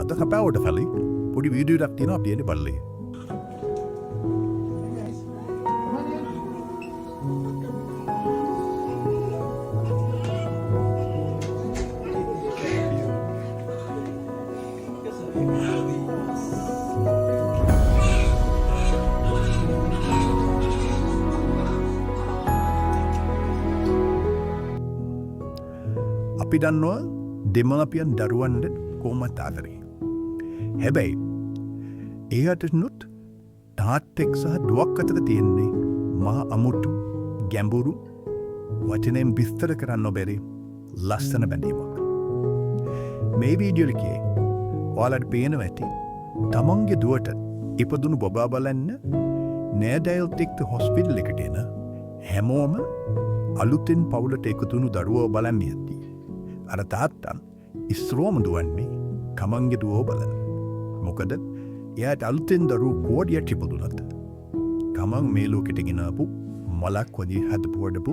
අත කපෑවට කලින් පොඩි වීඩියෝ එකක් තියෙනවා අපි එන්නේ බලලා. අපි දන්නවා දෙමාපියන් දරුවන්ට කොහොමද ආදරේ. හැබැයි එයාටනුත් තාත්තෙක් සහ දුවක් අතර තියෙන්නේ මහා අමුතු ගැඹුරු වචනයෙන් විස්තර කරන්න බැරි ලස්සන බැඳීමක්. මේ වීඩියෝ එකේ ඔයාලට පේනවා ඇති තමන්ගේ දුවට ඉපදුණු බබා බලන්න නෑදෑයොත් එක්ක හොස්පිටල් එකට එන හැමෝම අලුතෙන් පවුලට එකතු වුණු දරුවෝ බලන්න යද්දී අර තාත්තන් ඉස්රෝම දුවන්නේ තමන්ගේ දුවව බලන්න. මොකද එයාට අලුතෙන් දරුවෝ කෝඩියක් ඉපදුණත් තමන් මේ ලෝකෙට ගෙනාපු මලක් වගේ හදපු වඩපු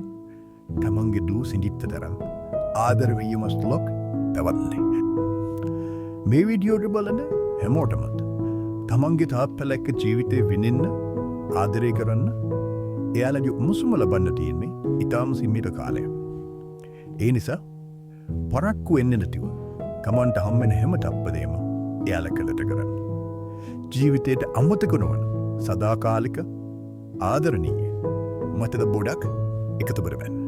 තමන්ගේ දූ සිඳිත්ත තරම් ආදර වීමස්තුලක් පැවත්නේ. මේ වීඩියෝට බලන හැමෝටමත් තමන්ගේ තාත්තලා එක්ක ජීවිතේ විඳින්න ආදරය කරන්න එයාලගේ උණුසුම ලබන්න තියෙන්නේ ඊටාම සීමිත කාලයක්. ඒ නිසා පරක්කු වෙන්නේ නැතිව තමන්ට හම්බෙන හැම තප්පරේම එයාලා කළට කරන්න. ජීවිතයට අමතක නොවන සදාකාලික ආදරණීය මතද බොඩක් එකතු කරගන්න.